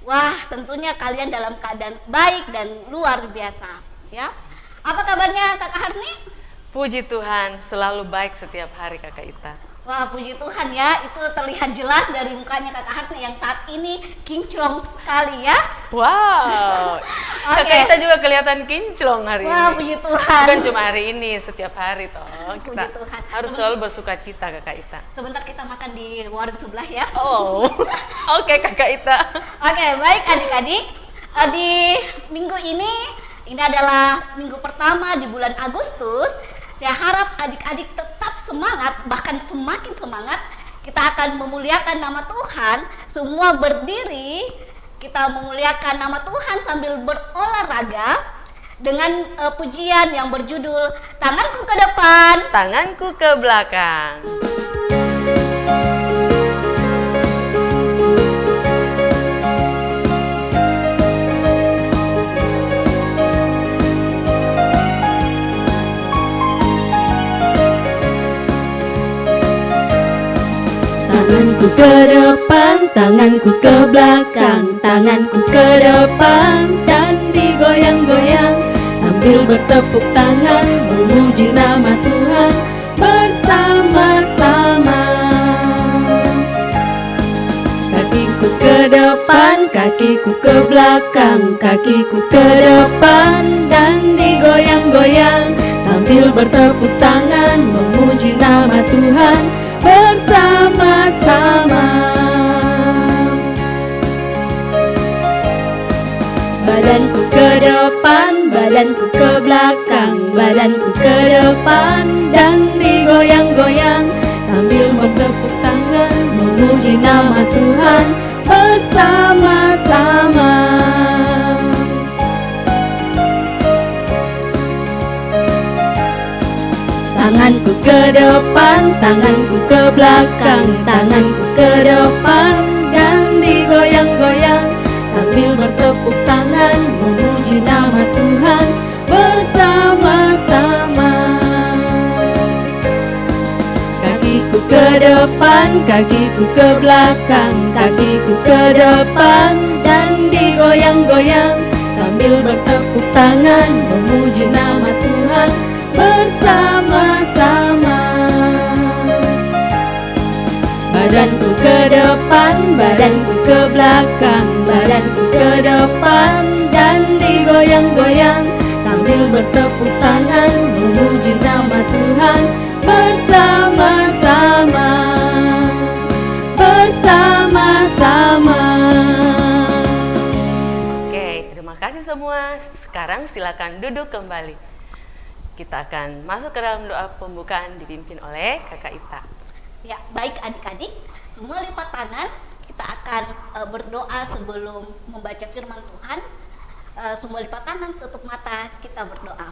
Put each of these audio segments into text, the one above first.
Wah, tentunya kalian dalam keadaan baik dan luar biasa, ya. Apa kabarnya Kakak Harni? Puji Tuhan, selalu baik setiap hari Kakak Ita. Wah, puji Tuhan ya, itu terlihat jelas dari mukanya Kakak Harni yang saat ini kinclong sekali ya. Wow, Oke. Kakak Ita juga kelihatan kinclong hari Wah, ini. puji Tuhan. Bukan cuma hari ini, setiap hari toh. Kita Puji Tuhan. harus selalu bersuka cita Kakak Ita. Sebentar kita makan di warung sebelah ya. Oh, oke Kakak Ita. Oke, baik adik-adik. Di minggu ini adalah minggu pertama di bulan Agustus. Saya harap adik-adik tetap semangat, bahkan semakin semangat. Kita akan memuliakan nama Tuhan. Semua berdiri, kita memuliakan nama Tuhan sambil berolahraga dengan pujian yang berjudul Tanganku ke Depan, Tanganku ke belakang. Tanganku ke depan, tanganku ke belakang, tanganku ke depan dan digoyang-goyang sambil bertepuk tangan memuji nama Tuhan bersama-sama. Kakiku ke depan, kakiku ke belakang, kakiku ke depan dan digoyang-goyang sambil bertepuk tangan memuji nama Tuhan bersama-sama. Badanku ke depan, badanku ke belakang, badanku ke depan dan digoyang-goyang sambil bertepuk tangan memuji nama Tuhan bersama-sama. Tanganku ke depan, tanganku ke belakang, tanganku ke depan dan digoyang-goyang sambil bertepuk tangan memuji nama Tuhan bersama-sama. Kakiku ke depan, kakiku ke belakang, kakiku ke depan dan digoyang-goyang sambil bertepuk tangan memuji nama Tuhan bersama-sama. Badanku ke depan, badanku ke belakang, badanku ke depan dan digoyang-goyang sambil bertepuk tangan memuji nama Tuhan bersama-sama. Bersama-sama. Oke, terima kasih semua. Sekarang silakan duduk kembali. Kita akan masuk ke dalam doa pembukaan dipimpin oleh Kakak Ita. Ya, baik adik-adik, semua lipat tangan. Kita akan berdoa sebelum membaca firman Tuhan. Semua lipat tangan, tutup mata, kita berdoa.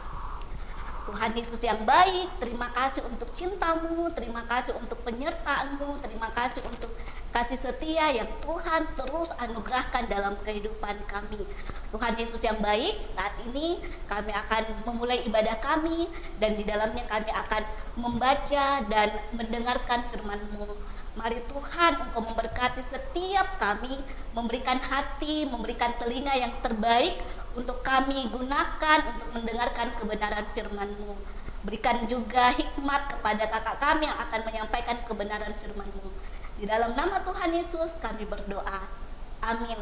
Tuhan Yesus yang baik, terima kasih untuk cinta-Mu, terima kasih untuk penyertaan-Mu, terima kasih untuk kasih setia yang Tuhan terus anugerahkan dalam kehidupan kami. Tuhan Yesus yang baik, saat ini kami akan memulai ibadah kami dan di dalamnya kami akan membaca dan mendengarkan firman-Mu. Mari Tuhan Engkau memberkati setiap kami, memberikan hati, memberikan telinga yang terbaik untuk kami gunakan untuk mendengarkan kebenaran firman-Mu. Berikan juga hikmat kepada kakak kami yang akan menyampaikan kebenaran firman-Mu. Di dalam nama Tuhan Yesus kami berdoa. Amin.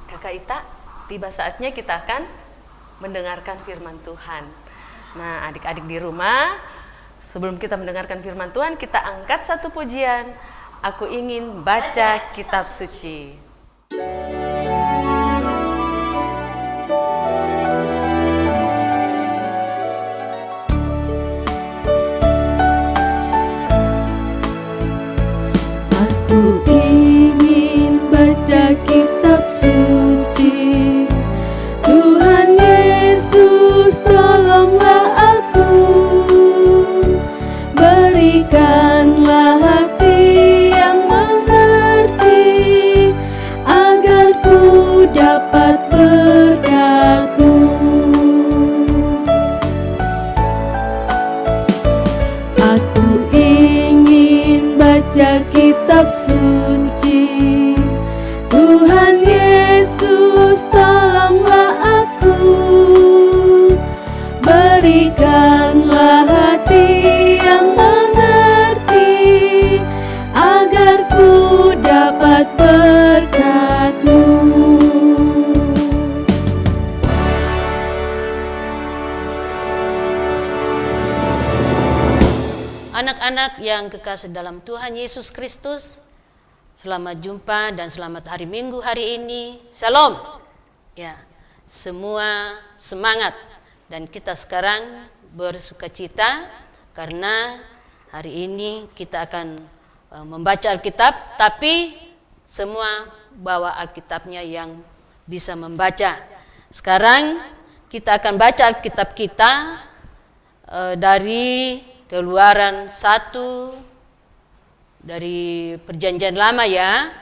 Kakak Ita, tiba saatnya kita akan mendengarkan firman Tuhan. Nah, adik-adik di rumah, sebelum kita mendengarkan firman Tuhan, kita angkat satu pujian. Aku ingin baca kitab suci. Aku ingin baca kitab suci. Tuhan Yesus, tolonglah aku. Berikanlah hati yang mengerti, agar ku dapat berdaku. Aku ingin baca kitab suci. Tuhan Yesus, Anak-anak yang kekasih dalam Tuhan Yesus Kristus, selamat jumpa dan selamat hari Minggu hari ini. Shalom. Ya, semua semangat dan kita sekarang bersukacita karena hari ini kita akan membaca Alkitab, tapi semua bawa Alkitabnya yang bisa membaca. Sekarang kita akan baca Alkitab kita dari Keluaran 1, dari Perjanjian Lama ya,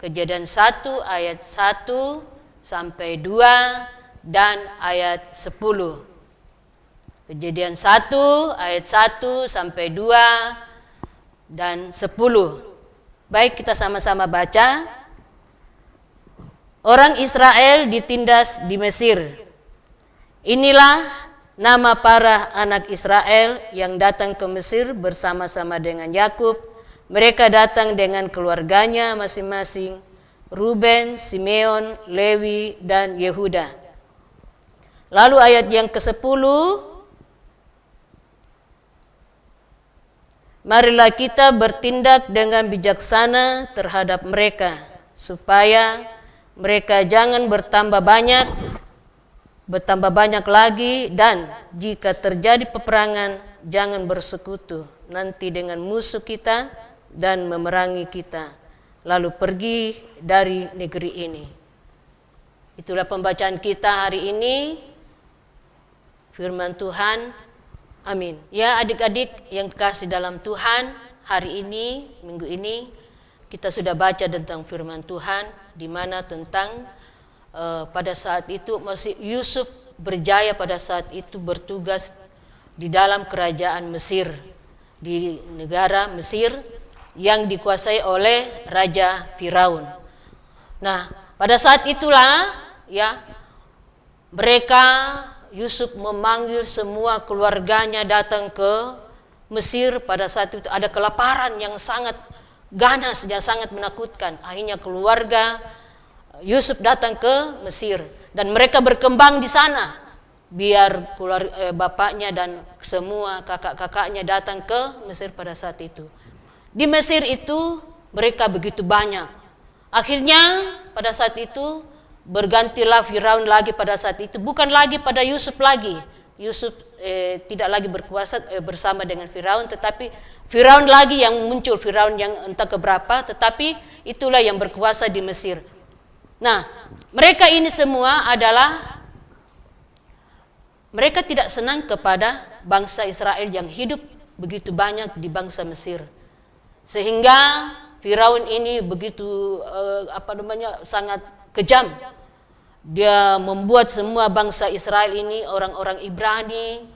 Kejadian 1 ayat 1 sampai 2 dan ayat 10. Kejadian 1 ayat 1 sampai 2 dan 10. Baik, kita sama-sama baca. Orang Israel ditindas di Mesir. Inilah nama para anak Israel yang datang ke Mesir bersama-sama dengan Yakub. Mereka datang dengan keluarganya masing-masing, Ruben, Simeon, Lewi, dan Yehuda. Lalu ayat yang ke-10, marilah kita bertindak dengan bijaksana terhadap mereka, supaya mereka jangan bertambah banyak lagi, dan jika terjadi peperangan jangan bersekutu nanti dengan musuh kita dan memerangi kita, lalu pergi dari negeri ini. Itulah pembacaan kita hari ini, firman Tuhan. Amin. Ya adik-adik yang kekasih dalam Tuhan, hari ini, minggu ini kita sudah baca tentang firman Tuhan, di mana tentang pada saat itu masih Yusuf berjaya pada saat itu bertugas di dalam kerajaan Mesir, di negara Mesir yang dikuasai oleh Raja Firaun. Nah, pada saat itulah ya Yusuf memanggil semua keluarganya datang ke Mesir. Pada saat itu ada kelaparan yang sangat ganas dan sangat menakutkan. Akhirnya keluarga Yusuf datang ke Mesir dan mereka berkembang di sana. Biar bapaknya dan semua kakak-kakaknya datang ke Mesir pada saat itu. Di Mesir itu mereka begitu banyak. Akhirnya pada saat itu bergantilah Firaun lagi pada saat itu. Bukan lagi pada Yusuf lagi. Yusuf tidak lagi berkuasa bersama dengan Firaun, tetapi Firaun lagi yang muncul, Firaun yang entah keberapa, tetapi itulah yang berkuasa di Mesir. Nah, mereka ini semua mereka tidak senang kepada bangsa Israel yang hidup begitu banyak di bangsa Mesir. Sehingga Firaun ini begitu sangat kejam. Dia membuat semua bangsa Israel ini, orang-orang Ibrani,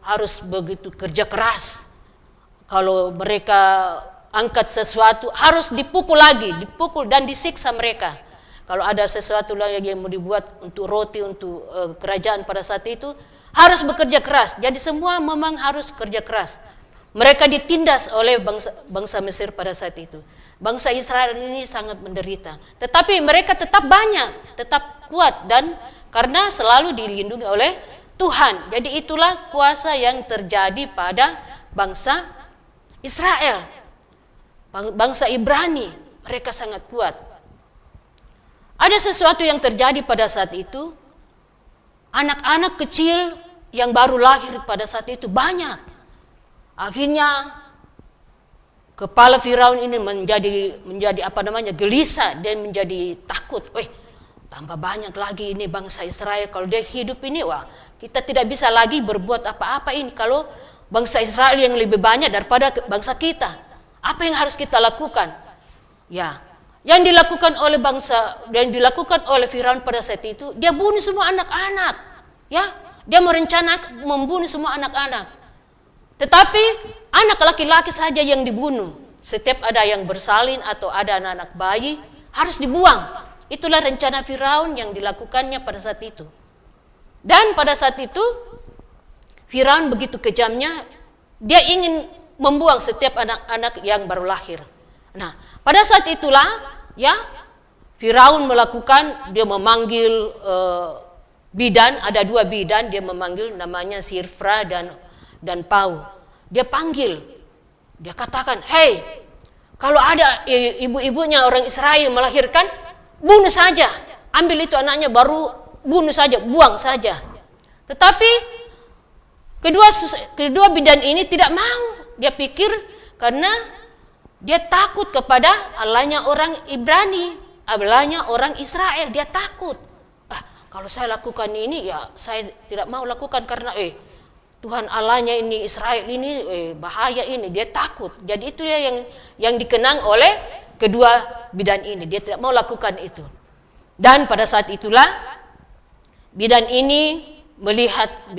harus begitu kerja keras. Kalau mereka angkat sesuatu harus dipukul dan disiksa mereka. Kalau ada sesuatu lagi yang mau dibuat untuk roti untuk kerajaan pada saat itu harus bekerja keras. Jadi semua memang harus kerja keras. Mereka ditindas oleh bangsa Mesir pada saat itu. Bangsa Israel ini sangat menderita. Tetapi mereka tetap banyak, tetap kuat dan karena selalu dilindungi oleh Tuhan. Jadi itulah kuasa yang terjadi pada bangsa Israel. Bangsa Ibrani, mereka sangat kuat. Ada sesuatu yang terjadi pada saat itu. Anak-anak kecil yang baru lahir pada saat itu banyak. Akhirnya kepala Firaun ini menjadi gelisah dan menjadi takut. Tambah banyak lagi ini bangsa Israel. Kalau dia hidup ini, kita tidak bisa lagi berbuat apa-apa ini kalau bangsa Israel yang lebih banyak daripada bangsa kita. Apa yang harus kita lakukan? Ya, yang dilakukan oleh Firaun pada saat itu, dia bunuh semua anak-anak. Ya, dia merencanakan membunuh semua anak-anak. Tetapi anak laki-laki saja yang dibunuh. Setiap ada yang bersalin atau ada anak-anak bayi harus dibuang. Itulah rencana Firaun yang dilakukannya pada saat itu. Dan pada saat itu Firaun begitu kejamnya, dia ingin membuang setiap anak-anak yang baru lahir. Nah, pada saat itulah ya Firaun dia memanggil bidan, ada 2 bidan, dia memanggil namanya Sirfra dan Pau. dia panggil, dia katakan, "Hei, kalau ada ibu-ibunya orang Israel melahirkan, bunuh saja, ambil itu anaknya baru bunuh saja, buang saja." Tetapi kedua bidan ini tidak mau. Dia pikir karena dia takut kepada Allahnya orang Ibrani, Allahnya orang Israel, dia takut. Kalau saya lakukan ini, ya saya tidak mau lakukan karena Tuhan Allahnya ini Israel ini bahaya ini, dia takut. Jadi itu ya yang dikenang oleh kedua bidan ini, dia tidak mau lakukan itu. Dan pada saat itulah bidan ini melihat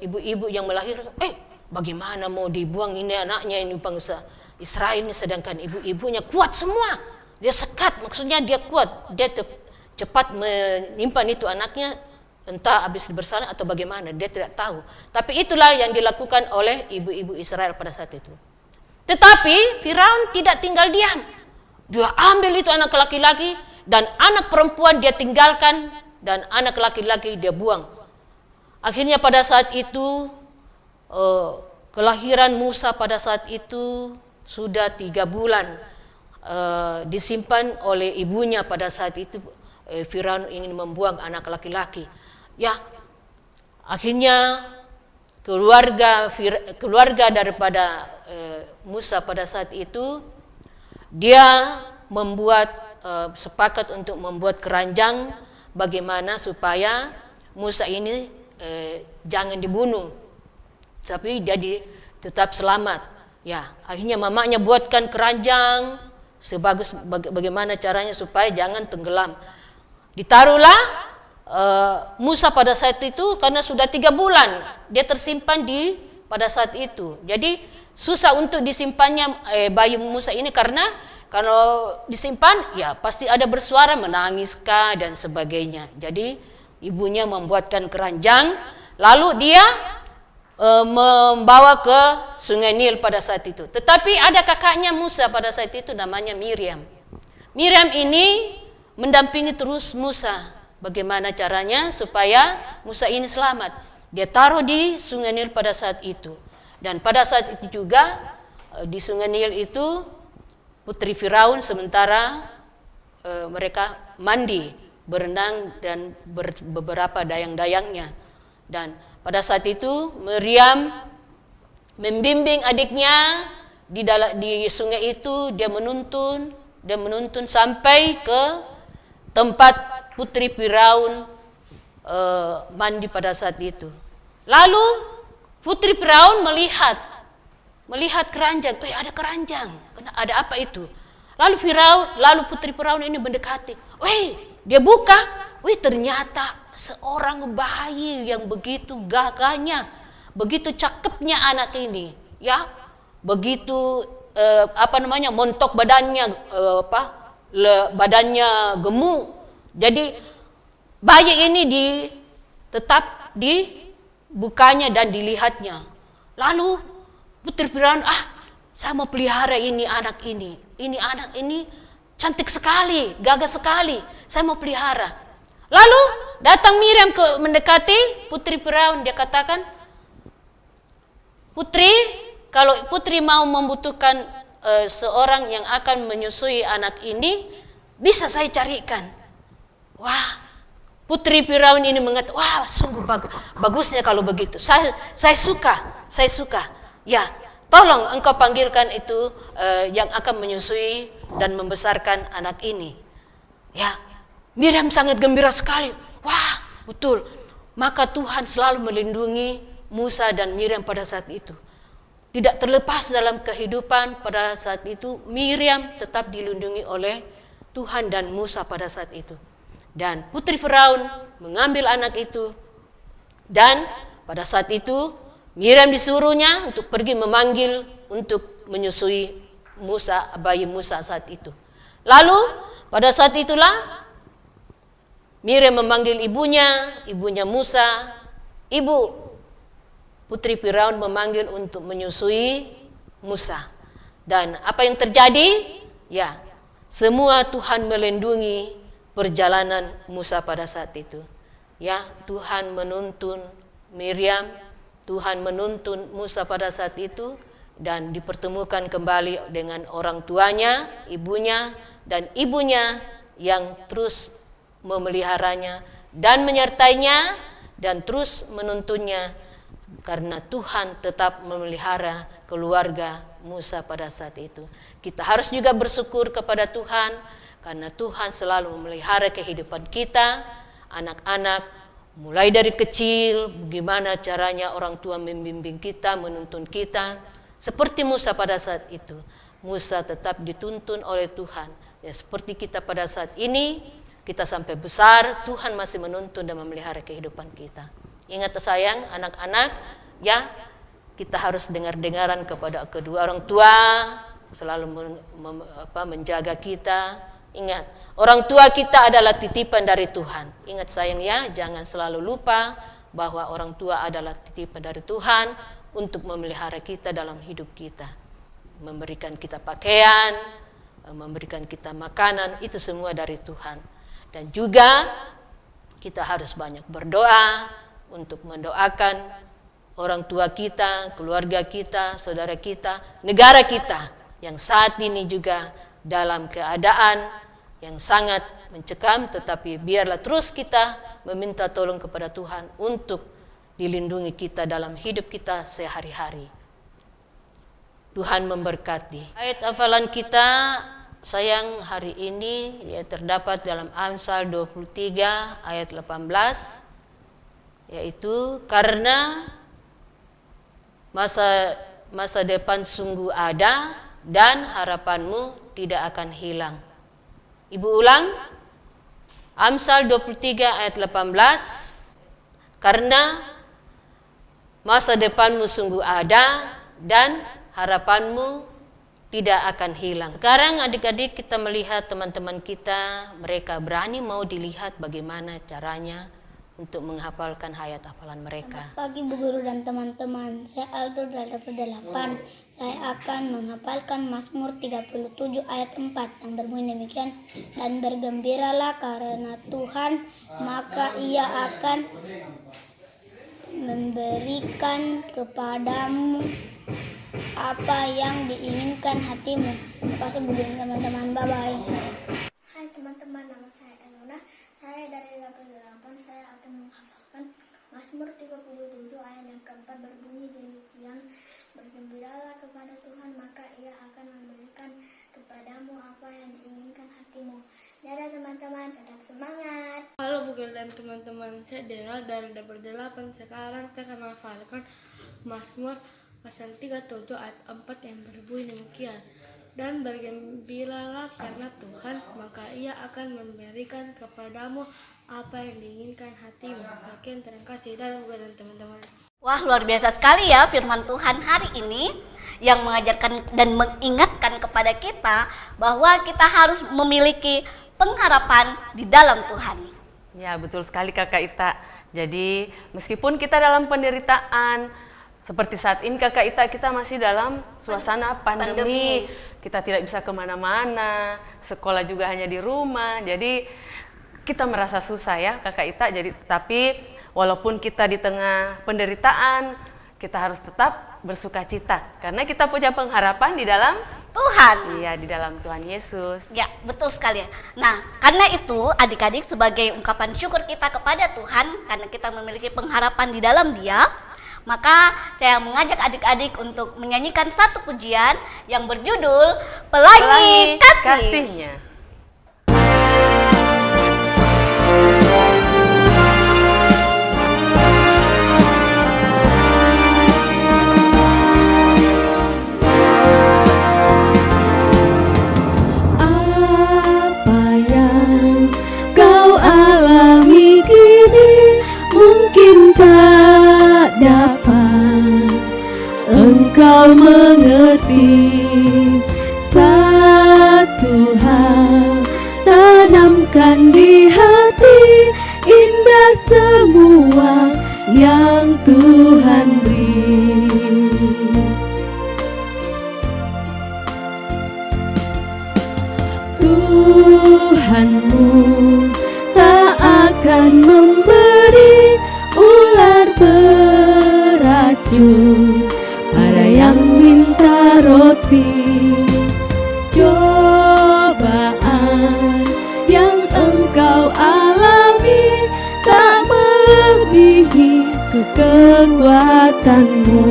ibu-ibu yang melahirkan, bagaimana mau dibuang ini anaknya, ini bangsa Israel ini, sedangkan ibu-ibunya kuat semua. Dia sekat, maksudnya dia kuat, dia cepat menyimpan itu anaknya, entah habis bersalin atau bagaimana, dia tidak tahu. Tapi itulah yang dilakukan oleh ibu-ibu Israel pada saat itu. Tetapi Firaun tidak tinggal diam. Dia ambil itu anak laki-laki dan anak perempuan dia tinggalkan, dan anak laki-laki dia buang. Akhirnya pada saat itu kelahiran Musa pada saat itu sudah 3 bulan disimpan oleh ibunya. Pada saat itu Firaun ingin membuang anak laki-laki. Ya, akhirnya keluarga daripada Musa pada saat itu dia membuat sepakat untuk membuat keranjang bagaimana supaya Musa ini jangan dibunuh, tapi dia tetap selamat. Ya, akhirnya mamanya buatkan keranjang sebagus bagaimana caranya supaya jangan tenggelam. Ditaruhlah Musa pada saat itu karena sudah 3 bulan dia tersimpan pada saat itu. Jadi susah untuk disimpannya bayi Musa ini karena kalau disimpan ya pasti ada bersuara, menangiskah dan sebagainya. Jadi ibunya membuatkan keranjang, lalu dia membawa ke Sungai Nil pada saat itu. Tetapi ada kakaknya Musa pada saat itu namanya Miriam. Miriam ini mendampingi terus Musa. Bagaimana caranya supaya Musa ini selamat. Dia taruh di Sungai Nil pada saat itu. Dan pada saat itu juga di Sungai Nil itu putri Firaun sementara mereka mandi, berenang dan beberapa dayang-dayangnya. Dan pada saat itu Miriam membimbing adiknya di sungai itu. Dia menuntun sampai ke tempat putri Firaun mandi pada saat itu. Lalu putri Firaun melihat keranjang. Ada keranjang. Ada apa itu? Lalu putri Firaun ini mendekati. Dia buka, ternyata seorang bayi yang begitu gagahnya, begitu cakepnya anak ini, ya, begitu montok badannya, badannya gemuk. Jadi bayi ini tetap dibukanya dan dilihatnya. Lalu putri Firaun, saya mau pelihara ini anak ini. Ini anak ini cantik sekali, gagah sekali. Saya mau pelihara. Lalu datang Miriam mendekati putri Firaun. Dia katakan, "Putri, kalau putri mau membutuhkan seorang yang akan menyusui anak ini, bisa saya carikan." Wah, putri Firaun ini mengatakan, "Wah, sungguh bagusnya kalau begitu. Saya suka. Ya, tolong engkau panggilkan itu yang akan menyusui dan membesarkan anak ini." Ya, Miriam sangat gembira sekali. Wah, betul. Maka Tuhan selalu melindungi Musa dan Miriam pada saat itu. Tidak terlepas dalam kehidupan pada saat itu, Miriam tetap dilindungi oleh Tuhan dan Musa pada saat itu. Dan putri Firaun mengambil anak itu. Dan pada saat itu Miriam disuruhnya untuk pergi memanggil untuk menyusui bayi Musa saat itu. Lalu pada saat itulah Miriam memanggil ibunya Musa. Ibu putri Firaun memanggil untuk menyusui Musa. Dan apa yang terjadi? Ya, semua Tuhan melindungi perjalanan Musa pada saat itu. Ya, Tuhan menuntun Miriam, Tuhan menuntun Musa pada saat itu, dan dipertemukan kembali dengan orang tuanya, ibunya, dan ibunya yang terus memeliharanya dan menyertainya dan terus menuntunnya, karena Tuhan tetap memelihara keluarga Musa pada saat itu. Kita harus juga bersyukur kepada Tuhan karena Tuhan selalu memelihara kehidupan kita, anak-anak, mulai dari kecil, bagaimana caranya orang tua membimbing kita, menuntun kita. Seperti Musa pada saat itu, Musa tetap dituntun oleh Tuhan. Ya, seperti kita pada saat ini, kita sampai besar, Tuhan masih menuntun dan memelihara kehidupan kita. Ingat sayang, anak-anak, ya, kita harus dengar-dengaran kepada kedua orang tua, selalu menjaga kita. Ingat, orang tua kita adalah titipan dari Tuhan. Ingat sayang ya, jangan selalu lupa bahwa orang tua adalah titipan dari Tuhan untuk memelihara kita dalam hidup kita. Memberikan kita pakaian, memberikan kita makanan, itu semua dari Tuhan. Dan juga kita harus banyak berdoa untuk mendoakan orang tua kita, keluarga kita, saudara kita, negara kita yang saat ini juga dalam keadaan yang sangat mencekam, tetapi biarlah terus kita meminta tolong kepada Tuhan untuk dilindungi kita dalam hidup kita sehari-hari. Tuhan memberkati. Ayat hafalan kita sayang hari ini ya terdapat dalam Amsal 23 ayat 18, yaitu karena masa depan sungguh ada dan harapanmu tidak akan hilang. Ibu ulang, Amsal 23 ayat 18, karena masa depanmu sungguh ada dan harapanmu tidak akan hilang. Sekarang adik-adik kita melihat teman-teman kita, mereka berani mau dilihat bagaimana caranya untuk menghafalkan ayat hafalan mereka. Selamat pagi Bu Guru dan teman-teman, saya Aldo dari dapur 8. Saya akan menghafalkan Mazmur 37 ayat 4 yang berbunyi demikian. Dan bergembiralah karena Tuhan, maka Ia akan memberikan kepadamu apa yang diinginkan hatimu. Terima kasih Bu Guru dan teman-teman, bye-bye. Hai teman-teman, nama saya Eluna. Saya dari dapur 8. Saya akan menghafalkan Mazmur 37 ayat yang keempat berbunyi demikian. Bergembiralah kepada Tuhan, maka Ia akan memberikan kepadamu apa yang diinginkan hatimu. Dadah teman-teman, tetap semangat. Halo Bu Guru dan teman-teman, saya Dela dari dapur 8. Sekarang saya akan menghafalkan Mazmur pasal 37 ayat 4 yang berbunyi demikian. Dan bergembiralah karena Tuhan, maka Ia akan memberikan kepadamu apa yang diinginkan hatimu. Sekian, terima kasih. Dan Bu Guru dan teman-teman. Wah, luar biasa sekali ya firman Tuhan hari ini yang mengajarkan dan mengingatkan kepada kita bahwa kita harus memiliki pengharapan di dalam Tuhan. Ya, betul sekali Kakak Ita. Jadi, meskipun kita dalam penderitaan, seperti saat ini Kakak Ita, kita masih dalam suasana pandemi. Kita tidak bisa kemana-mana, sekolah juga hanya di rumah. Jadi, kita merasa susah ya Kakak Ita. Jadi, tapi walaupun kita di tengah penderitaan, kita harus tetap bersuka cita. Karena kita punya pengharapan di dalam Tuhan. Iya, di dalam Tuhan Yesus. Ya, betul sekali. Nah, karena itu adik-adik sebagai ungkapan syukur kita kepada Tuhan, karena kita memiliki pengharapan di dalam Dia, maka saya mengajak adik-adik untuk menyanyikan satu pujian yang berjudul Pelangi Kasihnya. Apa yang kau alami kini mungkin tak dapat engkau mengerti. Satu hal tanamkan di hati, indah semua yang Tuhan beri. Tuhanmu tak akan memberi ular beracun pada yang minta alami, tak melebihi kekuatanmu.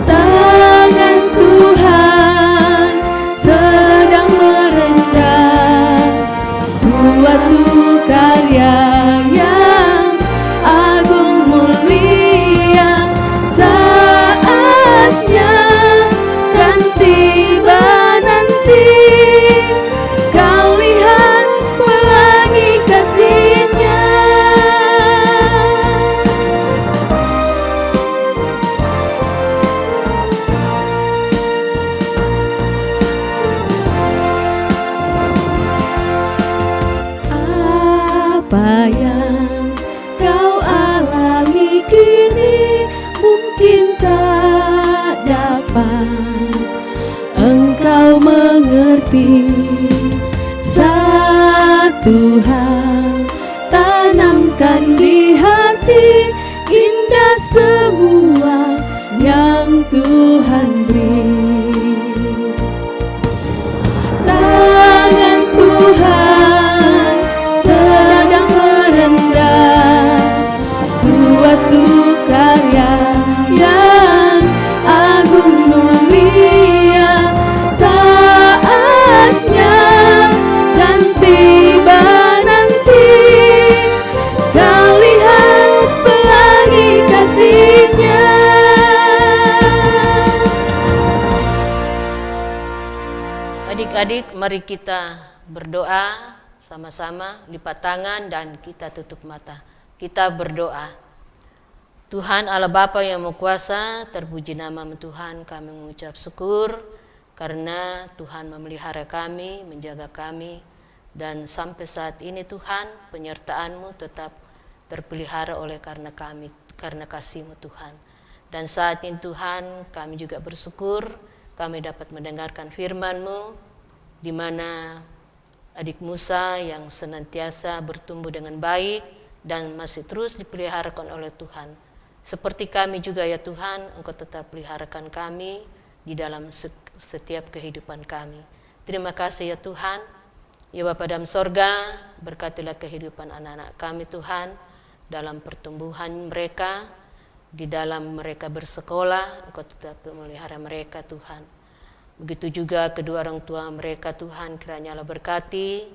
Tangan Tuhan sedang merendam suatu karya yang agung mulia. Saatnya kan tiba nanti, kau lihat pelangi kasih-Nya. Apa yang kau alami kini mungkin tak dapat engkau mengerti. Satu hal tanamkan di hati, indah semua yang Tuhan beri. Tangan Tuhan sedang merendam suatu karya yang agung mulia. Saatnya kan tiba nanti, kau lihat pelangi kasih-Nya. Adik-adik, mari kita berdoa sama-sama, lipat tangan dan kita tutup mata. Kita berdoa. Tuhan Allah Bapa yang Maha Kuasa, terpuji nama-Mu Tuhan, kami mengucap syukur karena Tuhan memelihara kami, menjaga kami, dan sampai saat ini Tuhan, penyertaan-Mu tetap terpelihara oleh karena kasih-Mu Tuhan. Dan saat ini Tuhan, kami juga bersyukur kami dapat mendengarkan firman-Mu, di mana adik Musa yang senantiasa bertumbuh dengan baik dan masih terus dipeliharakan oleh Tuhan. Seperti kami juga ya Tuhan, Engkau tetap peliharakan kami di dalam setiap kehidupan kami. Terima kasih ya Tuhan. Ya Bapa dalam sorga, berkatilah kehidupan anak-anak kami Tuhan, dalam pertumbuhan mereka, di dalam mereka bersekolah, Engkau tetap memelihara mereka Tuhan. Begitu juga kedua orang tua mereka Tuhan, kiranya Allah berkati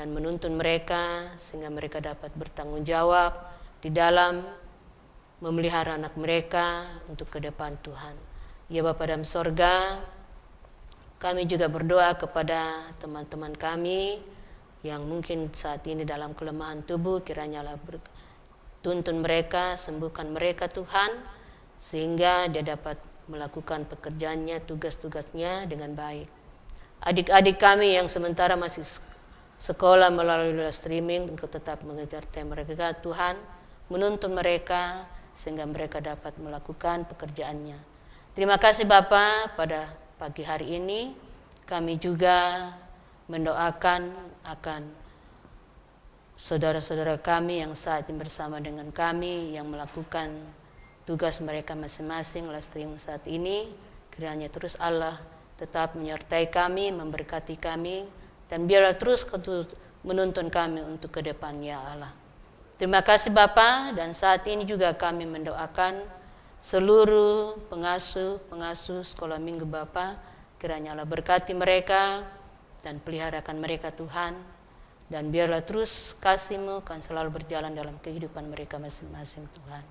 dan menuntun mereka sehingga mereka dapat bertanggung jawab di dalam memelihara anak mereka untuk ke depan Tuhan. Ya Bapa dalam sorga, kami juga berdoa kepada teman-teman kami yang mungkin saat ini dalam kelemahan tubuh, kiranya Allah tuntun mereka, sembuhkan mereka Tuhan, sehingga dia dapat melakukan pekerjaannya, tugas-tugasnya dengan baik. Adik-adik kami yang sementara masih sekolah melalui streaming, Engkau tetap mengejar tema mereka Tuhan, menuntun mereka sehingga mereka dapat melakukan pekerjaannya. Terima kasih Bapa, pada pagi hari ini kami juga mendoakan akan saudara-saudara kami yang saat ini bersama dengan kami yang melakukan tugas mereka masing-masing live streaming saat ini. Kiranya terus Allah tetap menyertai kami, memberkati kami, dan biarlah terus menuntun kami untuk ke depan ya Allah. Terima kasih Bapa, dan saat ini juga kami mendoakan seluruh pengasuh sekolah minggu Bapa, kiranya Allah berkati mereka dan peliharakan mereka Tuhan, dan biarlah terus kasih-Mu kan selalu berjalan dalam kehidupan mereka masing-masing Tuhan.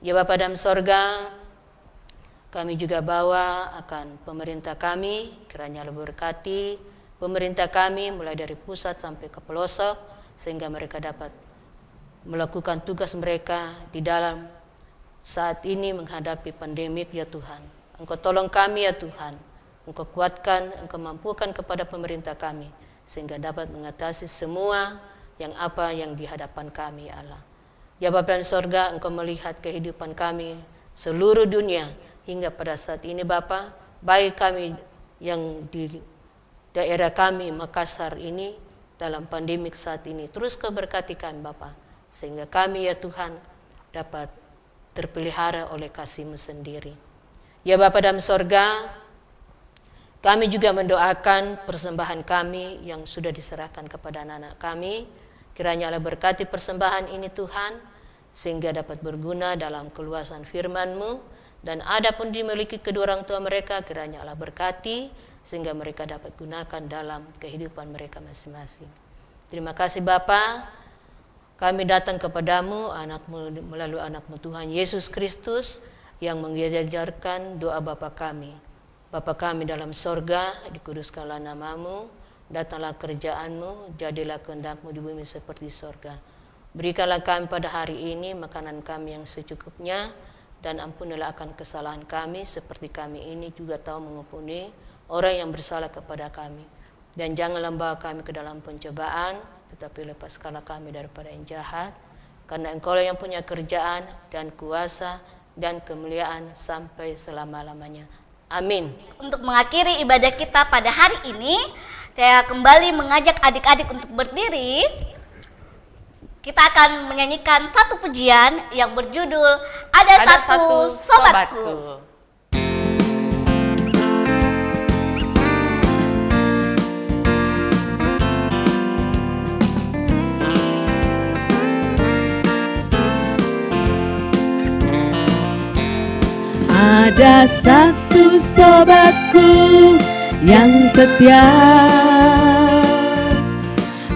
Ya Bapa dalam sorga, kami juga bawa akan pemerintah kami, kiranya Allah berkati pemerintah kami mulai dari pusat sampai ke pelosok, sehingga mereka dapat melakukan tugas mereka di dalam saat ini menghadapi pandemik ya Tuhan. Engkau tolong kami ya Tuhan, Engkau kuatkan, Engkau mampukan kepada pemerintah kami, sehingga dapat mengatasi semua yang di hadapan kami ya Allah. Ya Bapa di sorga, Engkau melihat kehidupan kami seluruh dunia hingga pada saat ini Bapa, baik kami yang di daerah kami Makassar ini dalam pandemik saat ini, terus Kau berkati kami Bapa, sehingga kami ya Tuhan dapat terpelihara oleh kasih-Mu sendiri. Ya Bapa dalam sorga, Kami juga mendoakan persembahan kami yang sudah diserahkan kepada anak-anak kami. Kiranya Allah berkati persembahan ini Tuhan, sehingga dapat berguna dalam keluasan firman-Mu. Dan adapun dimiliki kedua orang tua mereka, kiranya Allah berkati, sehingga mereka dapat gunakan dalam kehidupan mereka masing-masing. Terima kasih Bapa, kami datang kepadamu melalui anak-Mu Tuhan Yesus Kristus, yang mengajarkan doa Bapa kami. Bapa kami dalam sorga, dikuduskanlah nama-Mu, datanglah kerjaan-Mu, jadilah kehendak-Mu di bumi seperti sorga. Berikanlah kami pada hari ini makanan kami yang secukupnya, dan ampunilah akan kesalahan kami, seperti kami ini juga tahu mengampuni orang yang bersalah kepada kami. Dan janganlah membawa kami ke dalam pencobaan, tetapi lepaskanlah kami daripada yang jahat, karena Engkau yang punya kerjaan dan kuasa dan kemuliaan sampai selama-lamanya. Amin. Untuk mengakhiri ibadah kita pada hari ini, saya kembali mengajak adik-adik untuk berdiri. Kita akan menyanyikan satu pujian yang berjudul Ada Satu Sobatku. Ada satu sobatku yang setia,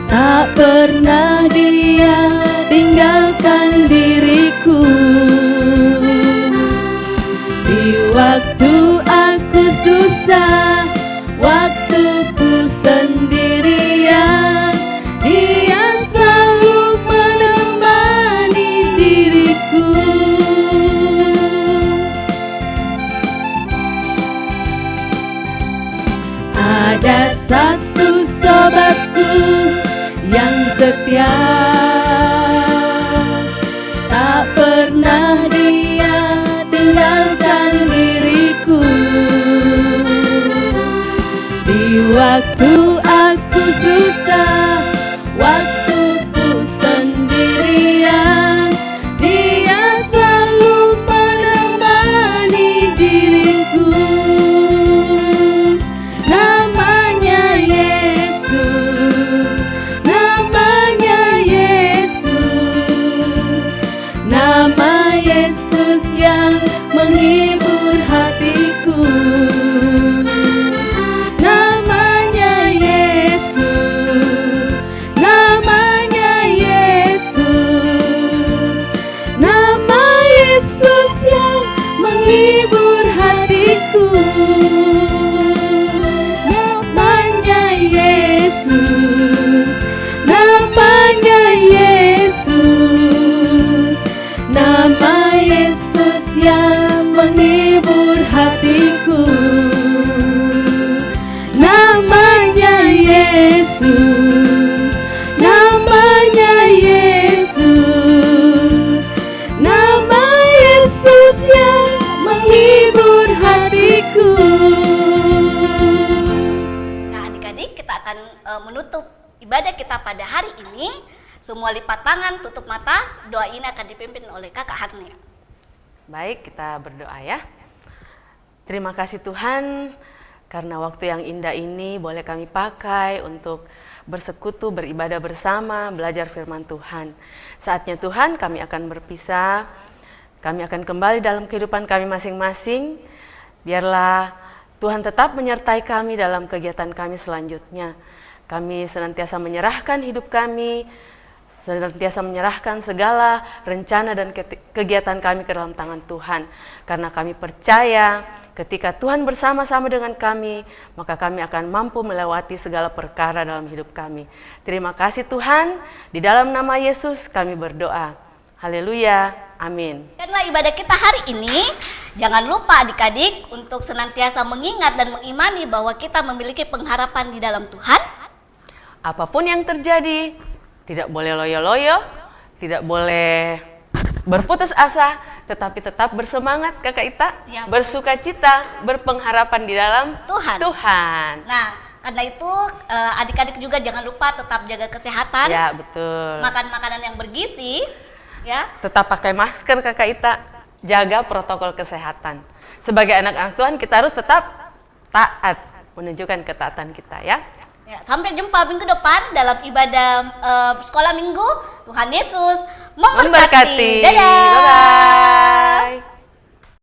tak pernah dia tinggalkan diriku. Di waktu aku susah, waktuku sendirian, dia selalu menemani diriku. Ada satu sobatku yang setia, tak pernah dia tinggalkan diriku. Di waktu aku susah, waktuku sendirian, dia selalu menemani diriku. Namanya Yesus, namanya Yesus, nama Yesus yang menghibur hatiku. Namanya Yesus, namanya Yesus, nama Yesus yang menghibur hatiku. Namanya Yesus, namanya Yesus, nama Yesus yang menghibur hatiku. Namanya Yesus, namanya Yesus, nama Yesus yang menghibur hatiku. Nah, adik-adik, kita akan menutup ibadah kita pada hari ini. Semua lipat tangan, tutup mata. Doa ini akan dipimpin oleh Kakak Harnia. Baik, kita berdoa ya. Terima kasih Tuhan, karena waktu yang indah ini boleh kami pakai untuk bersekutu, beribadah bersama, belajar firman Tuhan. Saatnya Tuhan kami akan berpisah, kami akan kembali dalam kehidupan kami masing-masing. Biarlah Tuhan tetap menyertai kami dalam kegiatan kami selanjutnya. Kami senantiasa menyerahkan hidup kami, senantiasa menyerahkan segala rencana dan kegiatan kami ke dalam tangan Tuhan. Karena kami percaya ketika Tuhan bersama-sama dengan kami, maka kami akan mampu melewati segala perkara dalam hidup kami. Terima kasih Tuhan, di dalam nama Yesus kami berdoa. Haleluya, amin. Karena ibadah kita hari ini, jangan lupa adik-adik untuk senantiasa mengingat dan mengimani bahwa kita memiliki pengharapan di dalam Tuhan. Apapun yang terjadi, tidak boleh loyo-loyo, tidak boleh berputus asa, tetapi tetap bersemangat Kakak Ita, Ya, bersuka cita, berpengharapan di dalam Tuhan. Nah, karena itu adik-adik juga jangan lupa tetap jaga kesehatan, Ya, betul. makan makanan yang bergizi, ya. Tetap pakai masker Kakak Ita, jaga protokol kesehatan. Sebagai anak-anak Tuhan kita harus tetap taat. menunjukkan ketaatan kita ya. Ya, sampai jumpa minggu depan dalam ibadah sekolah minggu. Tuhan Yesus memberkati. Memberkati. Dadah. Bye-bye.